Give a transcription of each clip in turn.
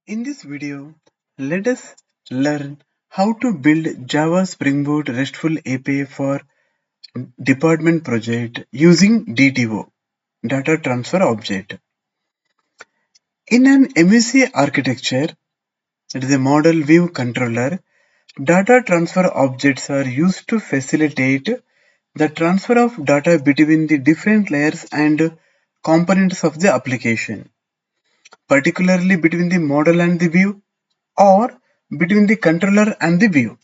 In this video, let us learn how to build Java Spring Boot RESTful API for department project using DTO, Data Transfer Object. In an MVC architecture, that is a model view controller, data transfer objects are used to facilitate the transfer of data between the different layers and components of the application, particularly between the model and the view, or between the controller and the view.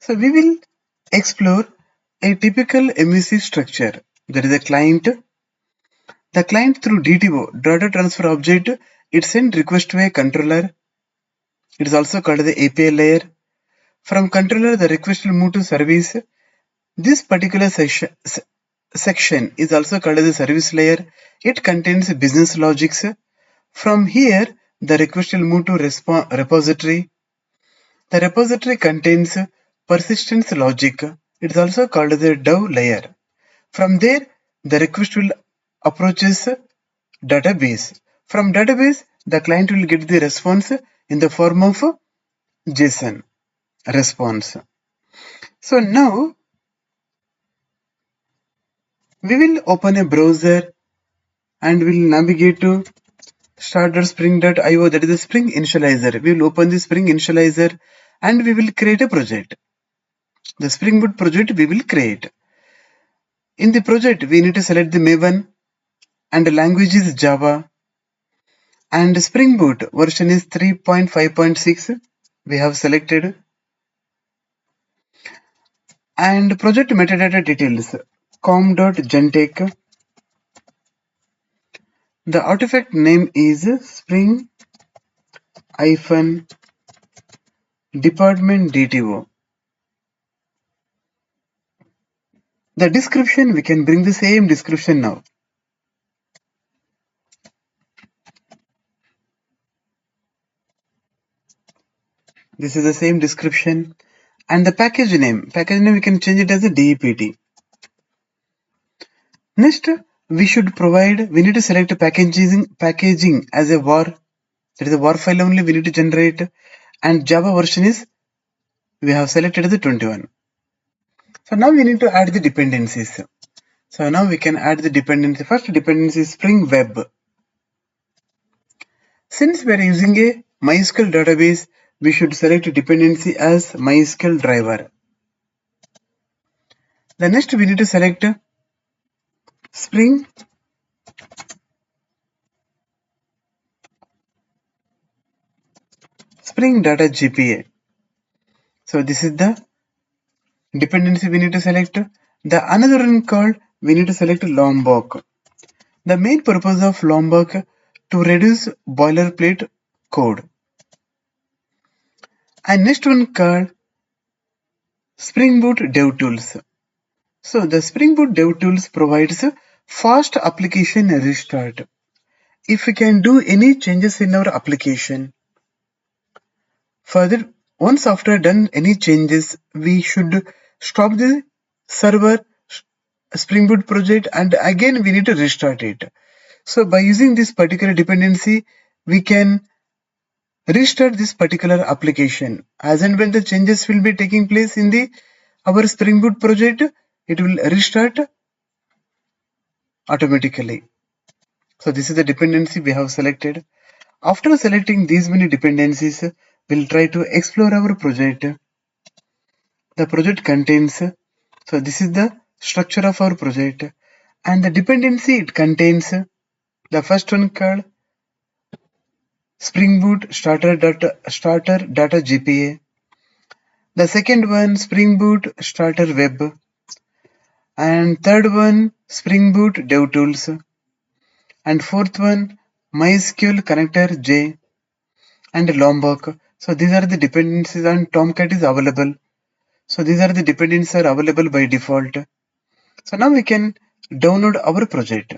So we will explore a typical MVC structure. There is a client. The client through DTO, data transfer object, it sends request to a controller. It is also called the API layer. From controller, the request will move to service. This particular section is also called the service layer. It contains business logics. From here, the request will move to repository. The repository contains persistence logic. It is also called the DAO layer. From there, the request will approaches database. From database, the client will get the response in the form of JSON response. So now we will open a browser and will navigate to start.spring.io, that is the Spring Initializer. We will open the Spring Initializer and we will create a project. The Spring Boot project we will create. In the project, we need to select the Maven and the language is Java. And Spring Boot version is 3.5.6. We have selected. And project metadata details com.gentek. The artifact name is Spring Department DTO. The description, we can bring the same description now. This is the same description. And the package name we can change it as a DEPT. Next, we need to select packaging as a var. That is a var file only we need to generate. And Java version is, we have selected the 21. So now we need to add the dependencies. So now we can add the dependency. First dependency is Spring Web. Since we are using a MySQL database, we should select dependency as MySQL driver. The next we need to select Spring Data GPA. So this is the dependency we need to select. The another one called, we need to select Lombok. The main purpose of Lombok to reduce boilerplate code. And next one called Spring Boot DevTools. So the Spring Boot DevTools provides fast application restart. If we can do any changes in our application, further, once after done any changes, we should stop the server Spring Boot project and again we need to restart it. So by using this particular dependency, we can restart this particular application. As and when the changes will be taking place in our Spring Boot project, it will restart automatically. So this is the dependency we have selected. After selecting these many dependencies, we'll try to explore our project. The project contains, so this is the structure of our project, and the dependency it contains, the first one called Spring Boot starter data GPA. The second one Spring Boot starter web, and third one Spring Boot DevTools, and fourth one MySQL connector J, and Lombok. So these are the dependencies, and Tomcat is available. So these are the dependencies are available by default. So now we can download our project.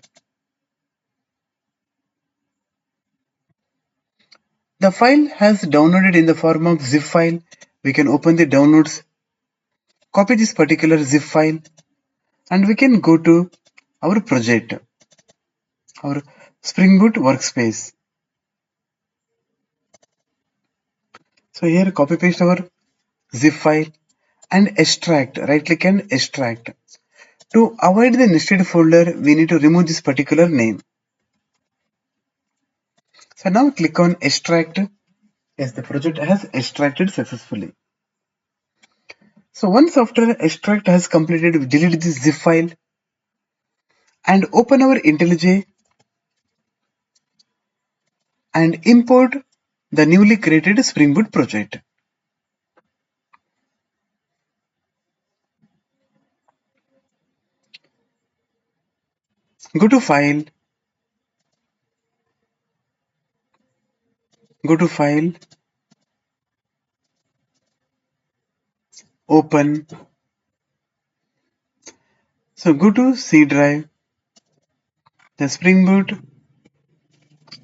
The file has downloaded in the form of zip file. We can open the downloads, copy this particular zip file, and we can go to our project, our Spring Boot workspace. So here copy paste our zip file and extract, right click and extract. To avoid the nested folder, we need to remove this particular name. So now click on extract. Yes, the project has extracted successfully. So once after extract has completed, we delete this zip file and open our IntelliJ and import the newly created Spring Boot project. Go to File, go to File, Open. So go to C drive, the Spring Boot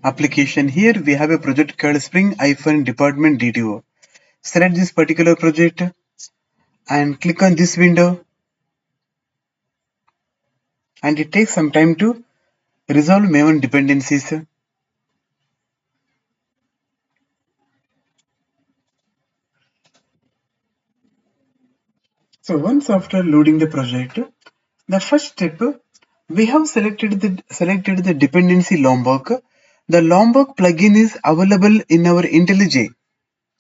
application. Here we have a project called Spring-Department DTO. Select this particular project and click on this window, and it takes some time to resolve Maven dependencies. So once after loading the project, the first step, we have selected the dependency Lombok. The Lombok plugin is available in our IntelliJ,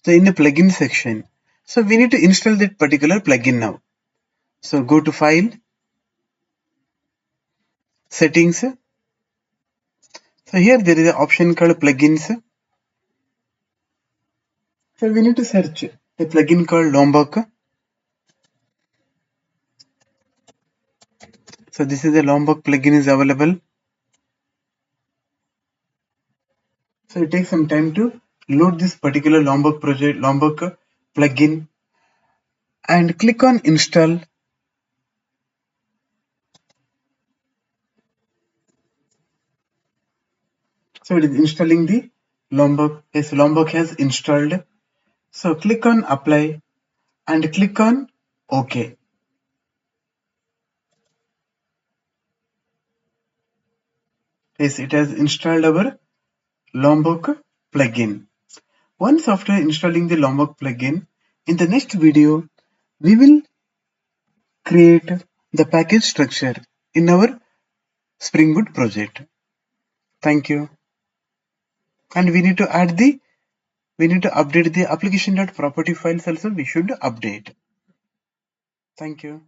so in the plugin section. So we need to install that particular plugin now. So go to File, Settings. So here there is an option called Plugins. So we need to search a plugin called Lombok. So this is the Lombok plugin is available. So it takes some time to load this particular Lombok project, Lombok plugin, and click on install. So it is installing the Lombok. Yes, Lombok has installed. So click on apply and click on OK. Yes, it has installed our Lombok plugin. Once after installing the Lombok plugin, in the next video, we will create the package structure in our Spring Boot project. Thank you. And we need to update the application.property files also we should update. Thank you.